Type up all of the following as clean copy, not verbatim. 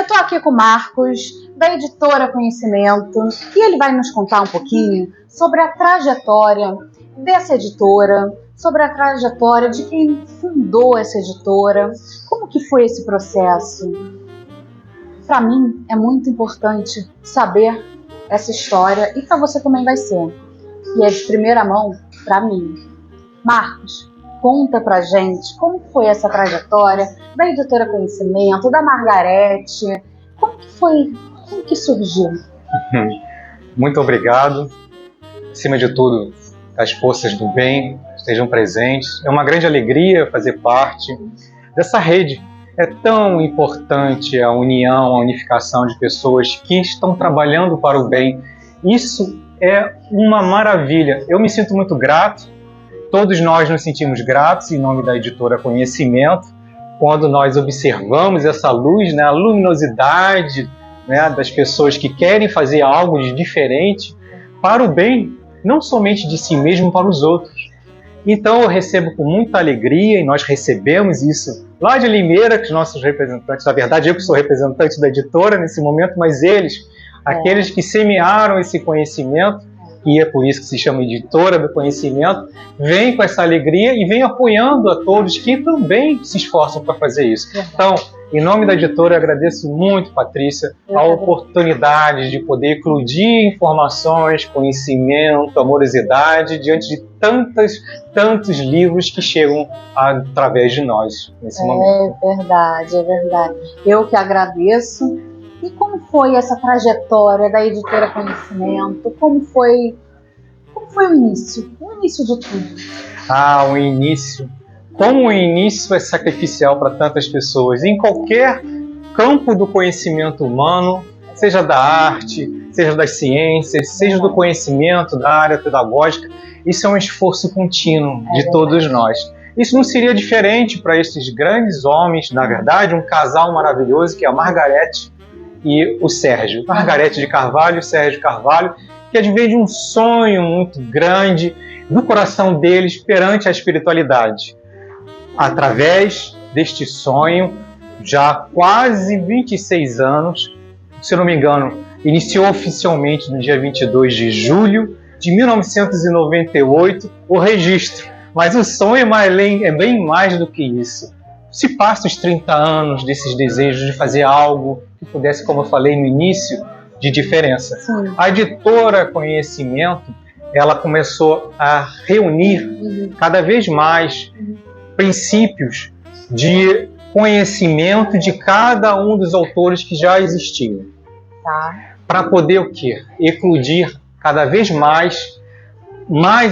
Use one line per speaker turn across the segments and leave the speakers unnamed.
Eu estou aqui com o Marcos, da editora Conhecimento, e ele vai nos contar um pouquinho sobre a trajetória dessa editora, sobre a trajetória de quem fundou essa editora, como que foi esse processo. Para mim é muito importante saber essa história, e para você também vai ser, e é de primeira mão para mim. Marcos, conta pra gente como foi essa trajetória da editora Conhecimento, da Margarete, como que foi, como que surgiu?
Muito obrigado. Acima de tudo, as forças do bem estejam presentes. É uma grande alegria fazer parte dessa rede. É tão importante a união, a unificação de pessoas que estão trabalhando para o bem. Isso é uma maravilha. Eu me sinto muito grato. Todos nós nos sentimos gratos em nome da editora Conhecimento, quando nós observamos essa luz, né, a luminosidade, né, das pessoas que querem fazer algo de diferente para o bem, não somente de si mesmo, para os outros. Então eu recebo com muita alegria, e nós recebemos isso lá de Limeira, que os nossos representantes, na verdade eu que sou representante da editora nesse momento, mas eles, aqueles que semearam esse conhecimento, e é por isso que se chama Editora do Conhecimento, vem com essa alegria e vem apoiando a todos que também se esforçam para fazer isso. Então, em nome da editora, eu agradeço muito, Patrícia, a oportunidade de poder eclodir informações, conhecimento, amorosidade, diante de tantos livros que chegam através de nós nesse momento.
É verdade, é verdade. Eu que agradeço. E como foi essa trajetória da editora Conhecimento? Como foi o início? O início de tudo.
O início. Como o início é sacrificial para tantas pessoas. Em qualquer campo do conhecimento humano, seja da arte, seja das ciências, seja do conhecimento, da área pedagógica, isso é um esforço contínuo de todos nós. Isso não seria diferente para esses grandes homens, na verdade, um casal maravilhoso que é a Margarete e o Sérgio. Margarete de Carvalho e Sérgio Carvalho, que advém de um sonho muito grande do coração deles perante a espiritualidade. Através deste sonho, já há quase 26 anos, se eu não me engano, iniciou oficialmente no dia 22 de julho de 1998 o registro. Mas o sonho é bem mais do que isso. Se passa os 30 anos desses desejos de fazer algo que pudesse, como eu falei no início, de diferença.
Sim.
A editora Conhecimento, ela começou a reunir cada vez mais princípios de conhecimento de cada um dos autores que já existiam. Para poder o quê? Eclodir cada vez mais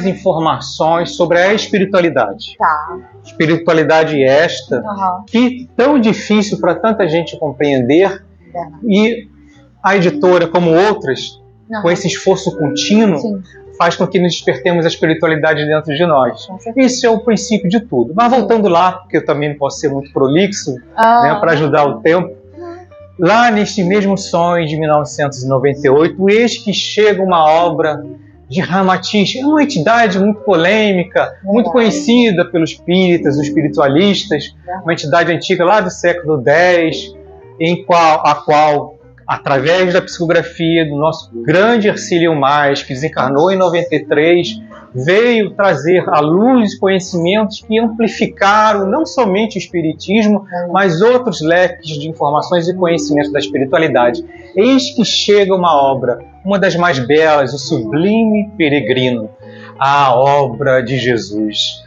informações sobre a espiritualidade. Espiritualidade esta que tão difícil para tanta gente compreender, e a editora, como outras, com esse esforço contínuo, faz com que nos despertemos a espiritualidade dentro de nós. Esse é o princípio de tudo. Mas voltando lá, porque eu também não posso ser muito prolixo, né, para ajudar o tempo, lá neste mesmo sonho de 1998, eis que chega uma obra de Ramatiz, é uma entidade muito polêmica, muito conhecida pelos espíritas, os espiritualistas, uma entidade antiga lá do século X, a qual, através da psicografia do nosso grande Hercílio Mais, que desencarnou em 93, veio trazer à luz conhecimentos que amplificaram não somente o espiritismo, mas outros leques de informações e conhecimentos da espiritualidade. Eis que chega uma obra, uma das mais belas, o Sublime Peregrino, a obra de Jesus.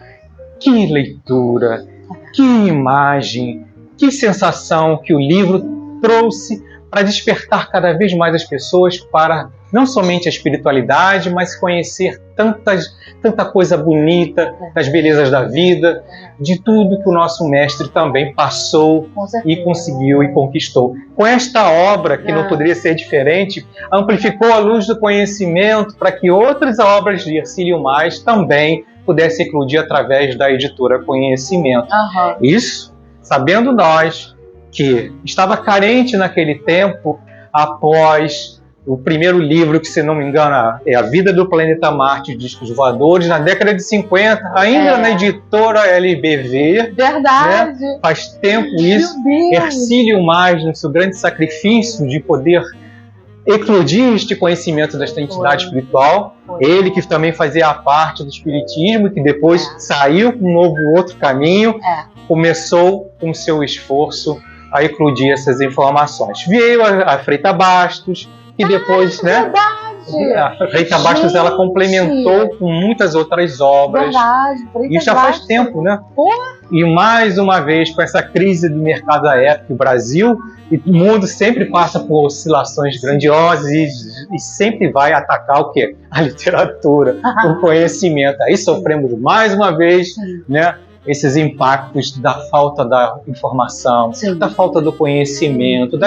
Que leitura, que imagem, que sensação que o livro trouxe para despertar cada vez mais as pessoas para não somente a espiritualidade, mas conhecer tanta coisa bonita, das belezas da vida, de tudo que o nosso mestre também passou e conseguiu e conquistou. Com esta obra, que não poderia ser diferente, amplificou a luz do conhecimento para que outras obras de Hercílio Mais também pudessem eclodir através da editora Conhecimento. Isso, sabendo nós que estava carente naquele tempo, após O primeiro livro, que se não me engano, é A Vida do Planeta Marte, Discos Voadores, na década de 50, ainda na editora LBV.
Verdade.
Né? Faz tempo isso. Hercílio Magno, seu grande sacrifício de poder eclodir este conhecimento desta entidade espiritual. Ele que também fazia parte do espiritismo, que depois saiu com um novo outro caminho, começou com seu esforço a eclodir essas informações. Veio a Freita Bastos, e depois, a Freita Bastos, ela complementou com muitas outras obras. E já faz tempo, né? E mais uma vez, com essa crise do mercado da época, o Brasil e o mundo sempre passa por oscilações grandiosas e sempre vai atacar o quê? A literatura, o conhecimento. Aí sofremos mais uma vez, né? Esses impactos da falta da informação, da falta do conhecimento,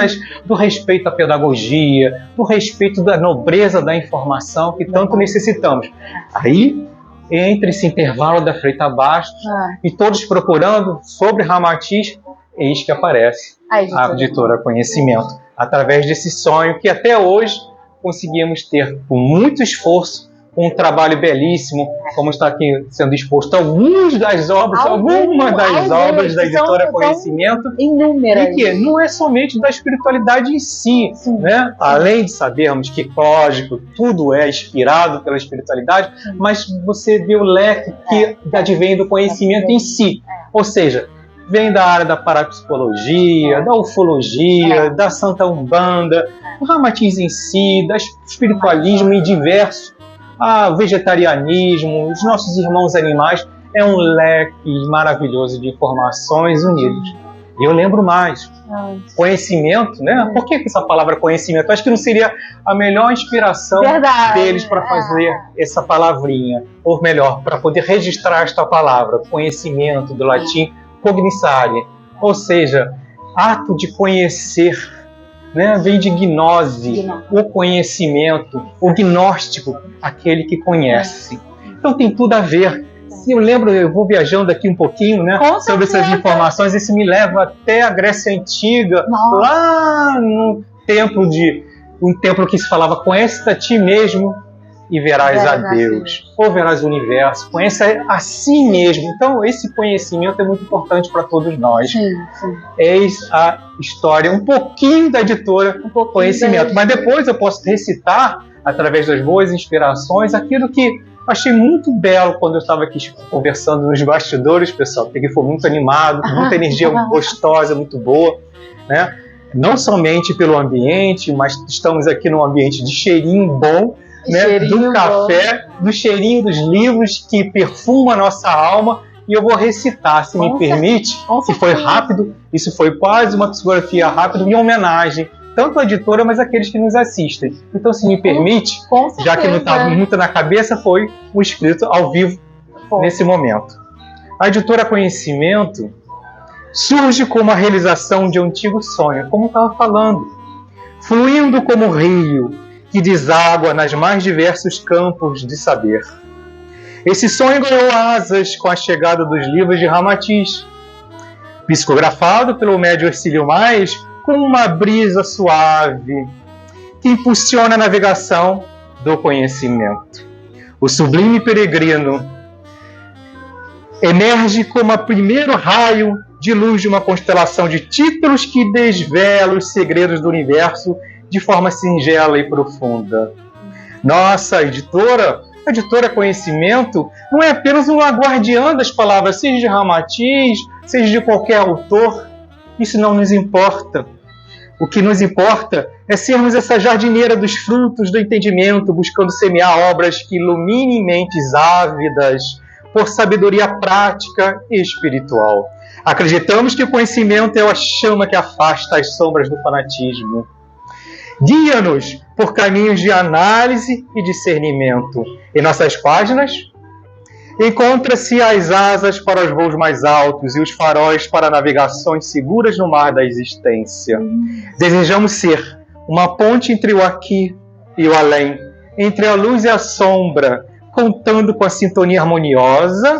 do respeito à pedagogia, do respeito da nobreza da informação que tanto necessitamos. Aí, entre esse intervalo da Freita Bastos e todos procurando sobre Ramatiz, eis que aparece a editora Conhecimento, através desse sonho que até hoje conseguimos ter com muito esforço, um trabalho belíssimo, como está aqui sendo exposto algumas das obras da editora Conhecimento, inúmeras. E que não é somente da espiritualidade em si, né? Além de sabermos que, lógico, tudo é inspirado pela espiritualidade, mas você vê o leque que advém do conhecimento em si. Ou seja, vem da área da parapsicologia, da ufologia, da Santa Umbanda, do Ramatiz em si, do espiritualismo e diversos, vegetarianismo, os nossos irmãos animais. É um leque maravilhoso de informações unidos. E eu lembro mais, conhecimento, né? Por que essa palavra conhecimento? Acho que não seria a melhor inspiração deles para fazer essa palavrinha, ou melhor, para poder registrar esta palavra, conhecimento, do latim cognoscere, ou seja, ato de conhecer. Né? Vem de gnose, o conhecimento, o gnóstico, aquele que conhece. Então tem tudo a ver. Eu lembro, eu vou viajando aqui um pouquinho, né, sobre essas informações, isso me leva até a Grécia Antiga, lá no templo um templo que se falava: conhece a ti mesmo e verás a Deus, ou verás o universo, conhece a si mesmo. Então esse conhecimento é muito importante para todos nós. Eis a história, um pouquinho da editora Conhecimento, mas depois eu posso recitar, através das boas inspirações, aquilo que achei muito belo quando eu estava aqui conversando nos bastidores, pessoal, porque foi muito animado, muita energia gostosa, muito boa, né? Não somente pelo ambiente, mas estamos aqui num ambiente de cheirinho bom, né, do café, do cheirinho dos livros que perfuma a nossa alma. E eu vou recitar, se me permite, que foi rápido, isso foi quase uma psicografia rápida em homenagem, tanto à editora, mas àqueles que nos assistem. Então, se me permite, já que não está muito na cabeça, foi o escrito ao vivo nesse momento. A editora Conhecimento surge como a realização de um antigo sonho, como eu estava falando, fluindo como rio que deságua nas mais diversos campos de saber. Esse sonho ganhou asas com a chegada dos livros de Ramatiz, psicografado pelo médium Hercílio Mais, com uma brisa suave que impulsiona a navegação do conhecimento. O sublime peregrino emerge como o primeiro raio de luz de uma constelação de títulos que desvela os segredos do universo de forma singela e profunda. Nossa editora, a editora Conhecimento, não é apenas uma guardiã das palavras, seja de Ramatiz, seja de qualquer autor. Isso não nos importa. O que nos importa é sermos essa jardineira dos frutos do entendimento, buscando semear obras que iluminem mentes ávidas por sabedoria prática e espiritual. Acreditamos que o conhecimento é a chama que afasta as sombras do fanatismo. Guia-nos por caminhos de análise e discernimento. Em nossas páginas, encontra-se as asas para os voos mais altos e os faróis para navegações seguras no mar da existência. Desejamos ser uma ponte entre o aqui e o além, entre a luz e a sombra, contando com a sintonia harmoniosa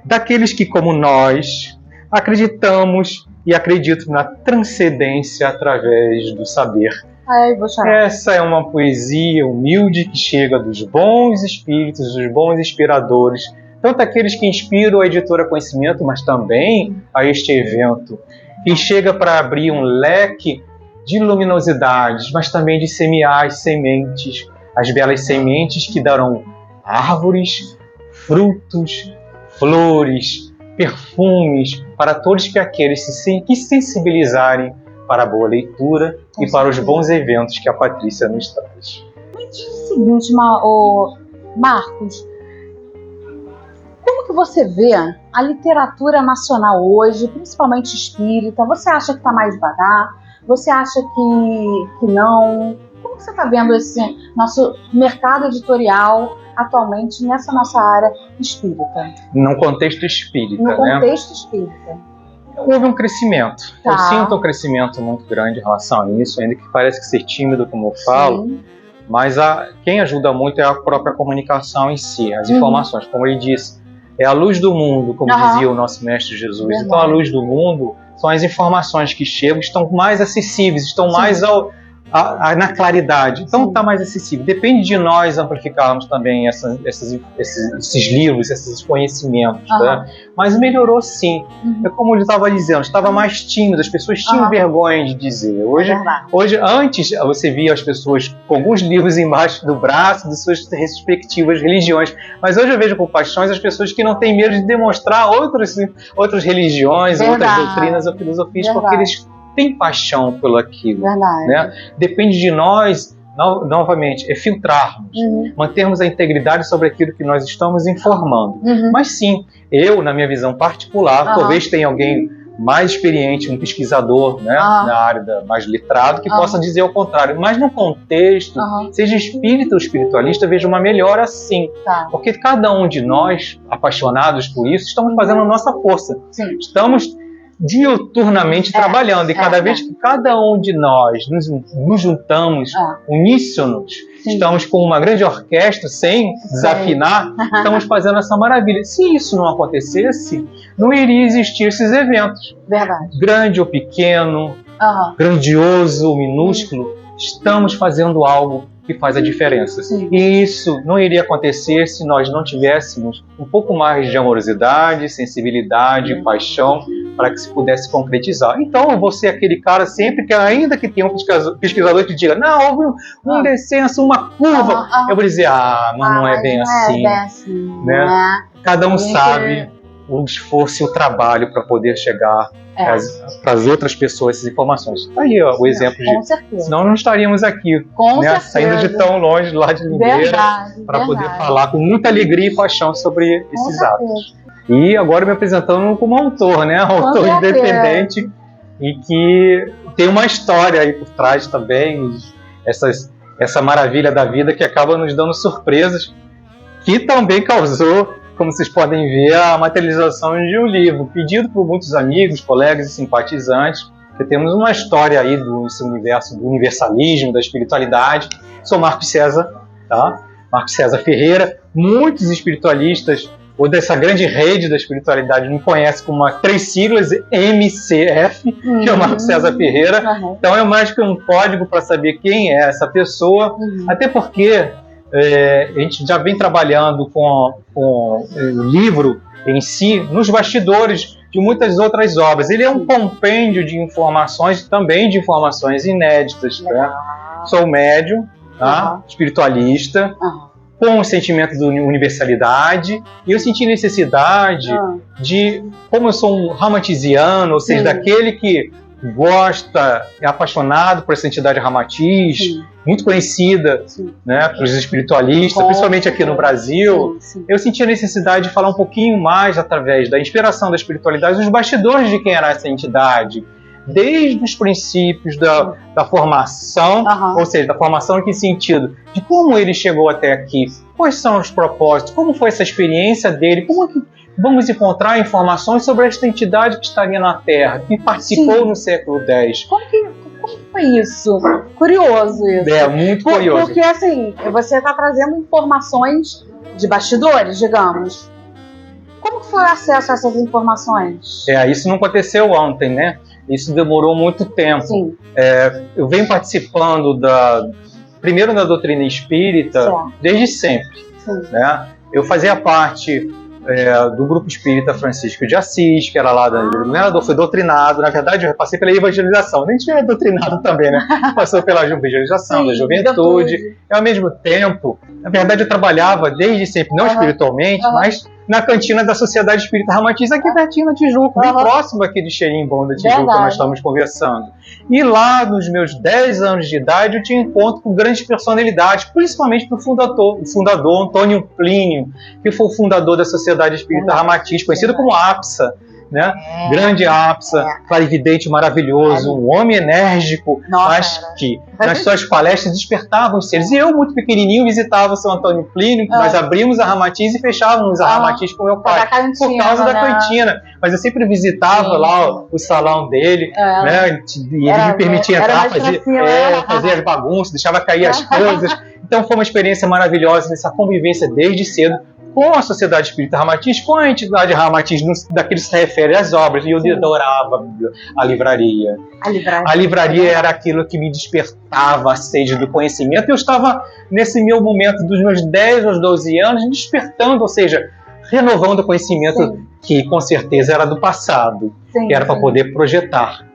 daqueles que, como nós, acreditamos e acreditam na transcendência através do saber.
Ai, vou chorar.
Essa é uma poesia humilde que chega dos bons espíritos, dos bons inspiradores, tanto aqueles que inspiram a editora Conhecimento, mas também a este evento, que chega para abrir um leque de luminosidades, mas também de semear as sementes, as belas sementes que darão árvores, frutos, flores, perfumes para todos aqueles que se sensibilizarem para a boa leitura e para os bons eventos que a Patrícia nos traz.
Me diz o seguinte, Marcos, como que você vê a literatura nacional hoje, principalmente espírita? Você acha que está mais devagar? Você acha que não? Como que você está vendo esse nosso mercado editorial atualmente nessa nossa área espírita?
No contexto espírita,
No contexto espírita.
Houve um crescimento.
Tá.
Eu sinto um crescimento muito grande em relação a isso, ainda que parece que ser tímido, como eu falo.
Sim.
Mas quem ajuda muito é a própria comunicação em si, as informações. Como ele disse, é a luz do mundo, como dizia o nosso Mestre Jesus. Verdade. Então a luz do mundo são as informações que chegam, estão mais acessíveis, estão mais na claridade. Então está mais acessível. Depende de nós amplificarmos também esses livros, esses conhecimentos. Tá? Mas melhorou sim. É como ele estava dizendo, estava mais tímido, as pessoas tinham vergonha de dizer. Hoje, antes você via as pessoas com alguns livros embaixo do braço de suas respectivas religiões. Mas hoje eu vejo com paixões as pessoas que não têm medo de demonstrar outras religiões, outras doutrinas ou filosofias, porque eles tem paixão pelo aquilo. Né? Depende de nós, novamente, é filtrarmos, mantermos a integridade sobre aquilo que nós estamos informando. Mas sim, eu, na minha visão particular, talvez tenha alguém mais experiente, um pesquisador, né, na área mais letrado, que possa dizer o contrário. Mas no contexto, seja espírita ou espiritualista, veja uma melhora sim. Porque cada um de nós, apaixonados por isso, estamos fazendo a nossa força. Estamos diuturnamente trabalhando, e cada vez que cada um de nós nos juntamos uníssonos, estamos com uma grande orquestra sem desafinar, estamos fazendo essa maravilha. Se isso não acontecesse, não iria existir esses eventos.
Verdade.
Grande ou pequeno, grandioso ou minúsculo, estamos fazendo algo que faz a diferença. E isso não iria acontecer se nós não tivéssemos um pouco mais de amorosidade, sensibilidade, paixão, para que se pudesse concretizar. Então, eu vou ser aquele cara sempre que, ainda que tenha um pesquisador que diga, não, houve um descenso, uma curva, eu vou dizer, mas não é bem assim. Né? Cada um sabe o esforço e o trabalho para poder chegar para as outras pessoas essas informações. Aí o exemplo de... Senão não estaríamos aqui, saindo de tão longe lá de Limeira, para poder falar com muita alegria e paixão sobre esses atos. E agora me apresentando como autor, né? Autor independente e que tem uma história aí por trás também, essa maravilha da vida que acaba nos dando surpresas, que também causou, como vocês podem ver, a materialização de um livro, pedido por muitos amigos, colegas e simpatizantes, que temos uma história aí desse universo, do universalismo, da espiritualidade. Sou Marcos César, tá? Marcos César Ferreira. Muitos espiritualistas, ou dessa grande rede da espiritualidade, me conhecem com 3 siglas, MCF, que é o Marcos César Ferreira. Então é mais que um código para saber quem é essa pessoa, até porque a gente já vem trabalhando com o livro em si, nos bastidores de muitas outras obras. Ele é um compêndio de informações, também de informações inéditas. Né? Sou médium, espiritualista, com o sentimento de universalidade, e eu senti necessidade de, como eu sou um ramatiziano, ou seja, daquele que gosta, é apaixonado por essa entidade ramatiz, muito conhecida, né, pelos espiritualistas, principalmente aqui no Brasil, eu senti a necessidade de falar um pouquinho mais através da inspiração da espiritualidade, dos bastidores de quem era essa entidade, desde os princípios da formação, ou seja, da formação em que sentido? De como ele chegou até aqui, quais são os propósitos, como foi essa experiência dele, como que vamos encontrar informações sobre esta entidade que estaria na Terra, que participou no século X.
Como foi isso? Curioso isso.
É, muito curioso.
Porque assim, você está trazendo informações de bastidores, digamos. Como foi o acesso a essas informações?
Isso não aconteceu ontem, né? isso demorou muito tempo. Eu venho participando primeiro da doutrina espírita desde sempre. Né? Eu fazia parte do grupo espírita Francisco de Assis, que era lá fui doutrinado, na verdade eu passei pela evangelização, nem tinha doutrinado também, né? Passou pela evangelização, da juventude, e ao mesmo tempo, na verdade eu trabalhava desde sempre, não espiritualmente, mas na cantina da Sociedade Espírita Ramatiz, aqui pertinho na Tijuca, bem próximo aqui de Xerim-Bom da Tijuca, nós estamos conversando. E lá, nos meus 10 anos de idade, eu tinha encontro com grandes personalidades, principalmente com o fundador Antônio Plínio, que foi o fundador da Sociedade Espírita Ramatiz, conhecido como APSA, né? Grande APSA, clarividente maravilhoso, um homem enérgico, mas que nas suas palestras despertavam os seres. E eu, muito pequenininho, visitava o São Antônio Plínio, nós abrimos a Ramatiz e fechávamos a Ramatiz com meu pai, por causa da cantina. Mas eu sempre visitava lá o salão dele, né? E ele me permitia entrar, fazia as bagunças, deixava cair as coisas. Então foi uma experiência maravilhosa nessa convivência desde cedo com a Sociedade Espírita Ramatiz, com a entidade Ramatiz, daquilo que se refere às obras, e eu adorava a livraria. A livraria era aquilo que me despertava a sede do conhecimento, e eu estava nesse meu momento dos meus 10 aos 12 anos, despertando, ou seja, renovando o conhecimento que com certeza era do passado, que era para poder projetar.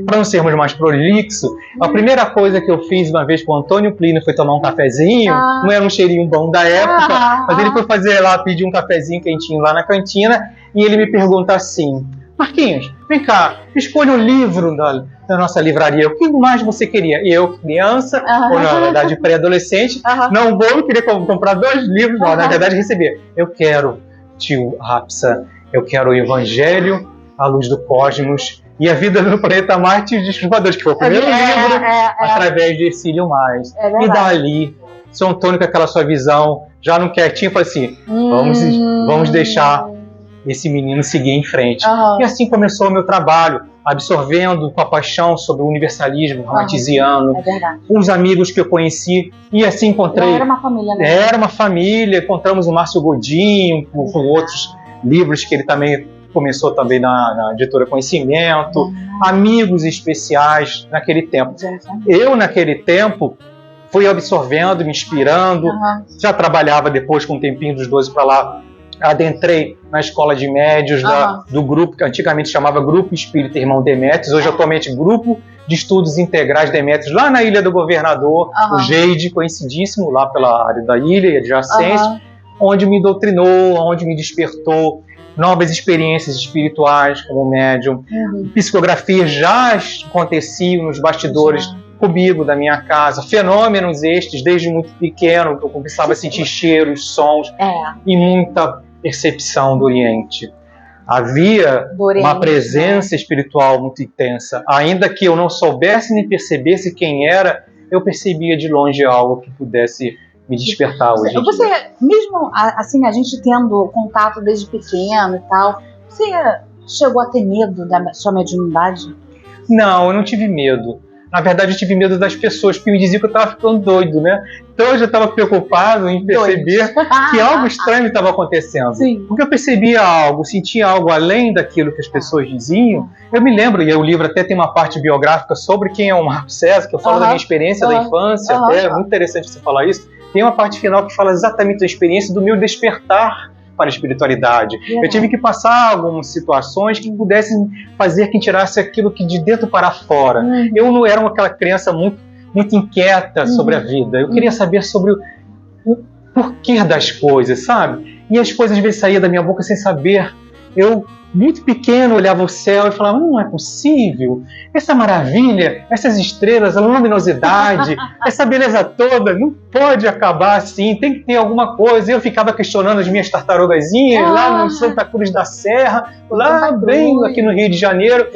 Para não sermos mais prolixos, a primeira coisa que eu fiz uma vez com o Antônio Plínio foi tomar um cafezinho, não era um cheirinho bom da época, mas ele foi fazer lá, pedir um cafezinho quentinho lá na cantina, e ele me pergunta assim: Marquinhos, vem cá, escolha um livro da nossa livraria, o que mais você queria? E eu, criança, ou na verdade pré-adolescente, não vou, eu queria comprar 2 livros, não, na verdade receber. Eu quero, tio Apsa, eu quero o Evangelho, a Luz do Cosmos, e a Vida no Planeta Marte e os Desculpadores, que foi o primeiro livro através de Ercílio Mais. E dali, São Antônio, com aquela sua visão, já não quietinho, falou assim: vamos deixar esse menino seguir em frente. E assim começou o meu trabalho, absorvendo com a paixão sobre o universalismo ramatiziano, os amigos que eu conheci, e assim encontrei.
Era uma família, né?
Era uma família, encontramos o Márcio Godinho, com outros livros que ele também começou também na editora Conhecimento, amigos especiais naquele tempo. Eu, naquele tempo, fui absorvendo, me inspirando, já trabalhava depois, com um tempinho dos 12 para lá, adentrei na escola de médios do grupo, que antigamente chamava Grupo Espírita Irmão Demétrios, hoje atualmente Grupo de Estudos Integrais Demétrios, lá na Ilha do Governador, o Geide, conhecidíssimo lá pela área da ilha e adjacência, onde me doutrinou, onde me despertou novas experiências espirituais como médium. Psicografias já aconteciam nos bastidores comigo, da minha casa, fenômenos estes, desde muito pequeno, que eu começava a sentir cheiros, sons e muita percepção do Oriente. Havia uma presença espiritual muito intensa, ainda que eu não soubesse nem percebesse quem era, eu percebia de longe algo que pudesse me despertar hoje.
Você, mesmo assim, a gente tendo contato desde pequeno e tal, você chegou a ter medo da sua mediunidade?
Não, eu não tive medo. Na verdade, eu tive medo das pessoas, porque me diziam que eu estava ficando doido, né? Então eu já estava preocupado em perceber que algo estranho estava acontecendo. Porque eu percebia algo, sentia algo além daquilo que as pessoas diziam. Eu me lembro, e o livro até tem uma parte biográfica sobre quem é o Marco César, que eu falo da minha experiência da infância, até é muito interessante você falar isso. Tem uma parte final que fala exatamente da experiência do meu despertar para a espiritualidade. Eu tive que passar algumas situações que pudessem fazer que tirasse aquilo que de dentro para fora. Eu não era aquela criança muito inquieta sobre a vida. Eu queria saber sobre o porquê das coisas, sabe? E as coisas às vezes saíam da minha boca sem saber. Eu, muito pequeno, olhava o céu e falava: não é possível, essa maravilha, essas estrelas, a luminosidade, essa beleza toda, não pode acabar assim, tem que ter alguma coisa. E eu ficava questionando as minhas tartarugazinhas lá no Santa Cruz da Serra, lá bem aqui no Rio de Janeiro.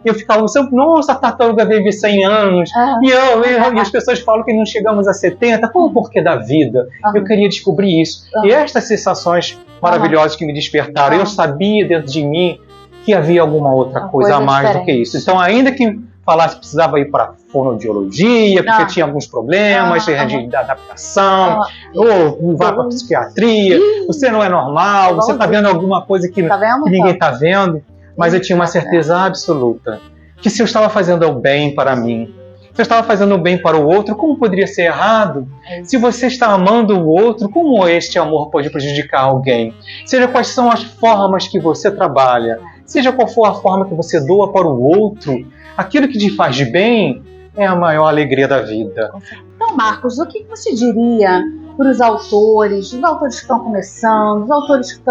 Eu ficava pensando: nossa, a tartaruga vive 100 anos, e as pessoas falam que não chegamos a 70, qual o porquê da vida? Eu queria descobrir isso. E estas sensações maravilhosas que me despertaram, eu sabia dentro de mim que havia alguma outra coisa a mais do que isso. Então, ainda que falasse que precisava ir para a fonoaudiologia, porque tinha alguns problemas de adaptação, ou vá para a psiquiatria, você não é normal, você está vendo alguma coisa que ninguém está vendo, mas eu tinha uma certeza absoluta que se eu estava fazendo o bem para mim, se eu estava fazendo o bem para o outro, como poderia ser errado? Se você está amando o outro, como este amor pode prejudicar alguém? Seja quais são as formas que você trabalha, seja qual for a forma que você doa para o outro, aquilo que te faz de bem é a maior alegria da vida.
Então, Marcos, o que você diria para os autores que estão começando, os autores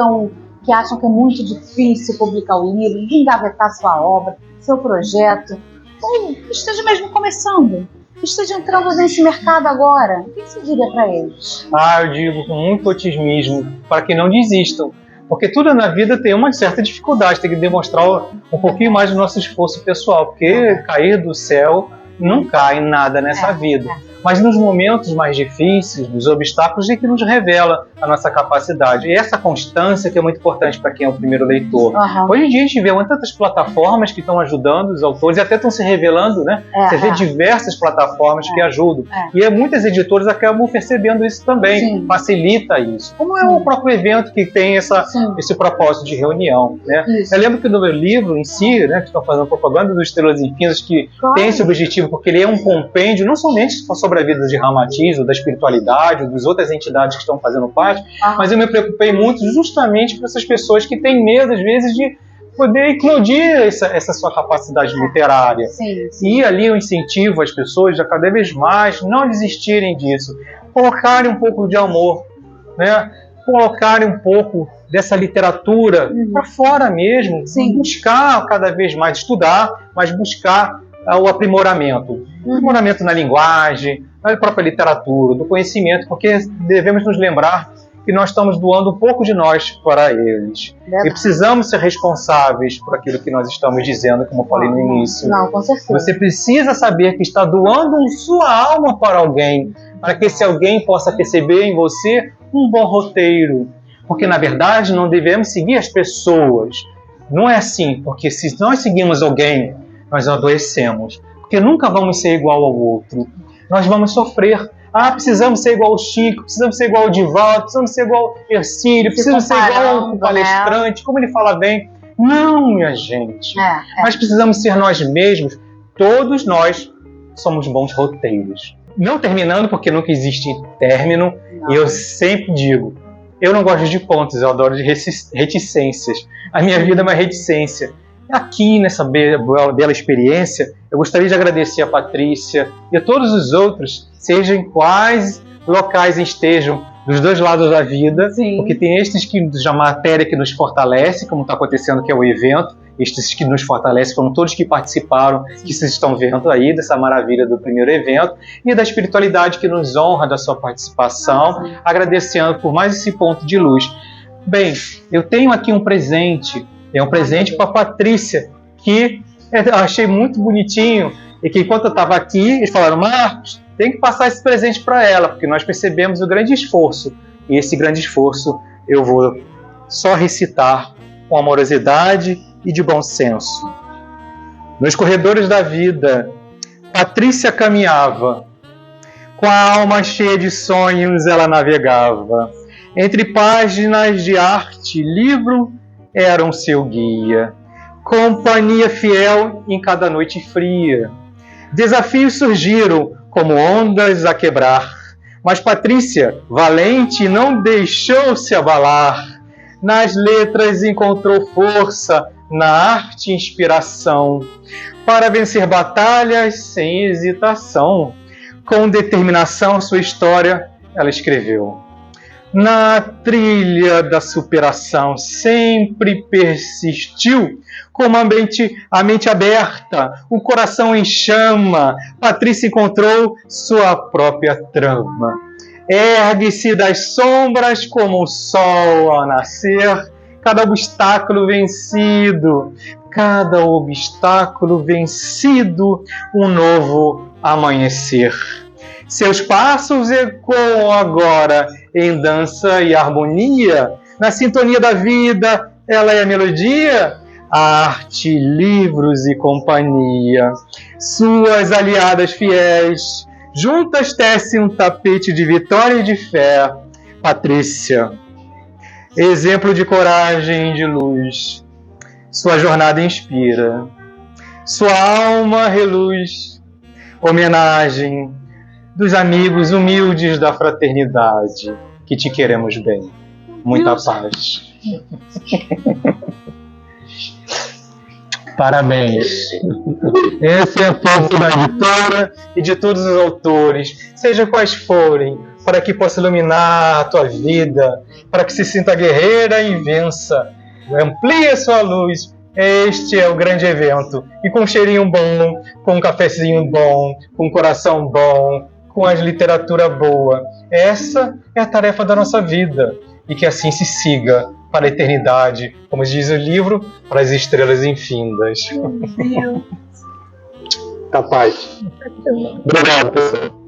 que acham que é muito difícil publicar o livro, engavetar sua obra, seu projeto, ou que esteja mesmo começando, que esteja entrando nesse mercado agora? O que você diria para eles?
Eu digo com muito otimismo, para que não desistam, porque tudo na vida tem uma certa dificuldade, tem que demonstrar um pouquinho mais do nosso esforço pessoal, porque cair do céu não cai nada nessa vida. Mas nos momentos mais difíceis, nos obstáculos, é que nos revela a nossa capacidade. E essa constância que é muito importante para quem é o primeiro leitor. Hoje em dia a gente vê tantas plataformas que estão ajudando os autores e até estão se revelando, né? Você vê diversas plataformas que ajudam. E muitas editoras acabam percebendo isso também. Sim. Facilita isso. Como é o próprio evento que tem esse propósito de reunião, né? Eu lembro que no meu livro em si, né, que estão fazendo propaganda dos Estrelas Infinitas, que tem esse objetivo, porque ele é um compêndio, não somente sobre a vida de Ramatiz, da espiritualidade, ou das outras entidades que estão fazendo parte, mas eu me preocupei muito justamente com essas pessoas que têm medo, às vezes, de poder eclodir essa sua capacidade literária. Sim. E ali eu incentivo as pessoas a cada vez mais não desistirem disso, colocarem um pouco de amor, né? Colocarem um pouco dessa literatura para fora mesmo, buscar cada vez mais estudar, mas buscar o aprimoramento. Aprimoramento na linguagem, na própria literatura, do conhecimento, porque devemos nos lembrar que nós estamos doando um pouco de nós para eles. E precisamos ser responsáveis por aquilo que nós estamos dizendo, como eu falei no início.
Não, com certeza.
Você precisa saber que está doando sua alma para alguém, para que esse alguém possa perceber em você um bom roteiro. Porque, na verdade, não devemos seguir as pessoas. Não é assim, porque se nós seguimos alguém, nós adoecemos, porque nunca vamos ser igual ao outro. Nós vamos sofrer. Precisamos ser igual ao Chico, precisamos ser igual ao Divaldo, precisamos ser igual ao Ercílio, precisamos ser igual ao palestrante, como ele fala bem. Não, minha gente. Nós precisamos ser nós mesmos. Todos nós somos bons roteiros. Não terminando, porque nunca existe término. E eu sempre digo, eu não gosto de pontos, eu adoro de reticências. A minha vida é uma reticência. Aqui, nessa bela experiência, eu gostaria de agradecer a Patrícia e a todos os outros, sejam em quais locais estejam, dos dois lados da vida, porque tem estes que a matéria que nos fortalece, como está acontecendo, que é o evento, estes que nos fortalecem foram todos que participaram, que vocês estão vendo aí, dessa maravilha do primeiro evento, e da espiritualidade que nos honra da sua participação, agradecendo por mais esse ponto de luz. Bem, eu tenho aqui um presente. É um presente para a Patrícia, que eu achei muito bonitinho, e que enquanto eu estava aqui, eles falaram, Marcos, tem que passar esse presente para ela, porque nós percebemos o grande esforço, e esse grande esforço eu vou só recitar com amorosidade e de bom senso. Nos corredores da vida, Patrícia caminhava, com a alma cheia de sonhos ela navegava, entre páginas de arte, livro eram seu guia, companhia fiel em cada noite fria. Desafios surgiram como ondas a quebrar, mas Patrícia, valente, não deixou-se abalar. Nas letras encontrou força, na arte inspiração, para vencer batalhas sem hesitação. Com determinação sua história ela escreveu. Na trilha da superação sempre persistiu, com a mente aberta, o coração em chama, Patrícia encontrou sua própria trama. Ergue-se das sombras como o sol ao nascer, cada obstáculo vencido, um novo amanhecer. Seus passos ecoam agora em dança e harmonia, na sintonia da vida, ela é a melodia, arte, livros e companhia. Suas aliadas fiéis, juntas tecem um tapete de vitória e de fé. Patrícia, exemplo de coragem e de luz, sua jornada inspira. sua alma reluz. Homenagem dos amigos humildes da fraternidade, que te queremos bem. Muita paz. Parabéns. Esse é o povo da editora e de todos os autores, seja quais forem, para que possa iluminar a tua vida, para que se sinta guerreira e vença. Amplie a sua luz. Este é o grande evento. E com um cheirinho bom, com um cafezinho bom, com um coração bom, com a literatura boa. Essa é a tarefa da nossa vida. E que assim se siga para a eternidade, como diz o livro, para as estrelas infindas. Meu Deus. Capaz. Obrigado, pessoal.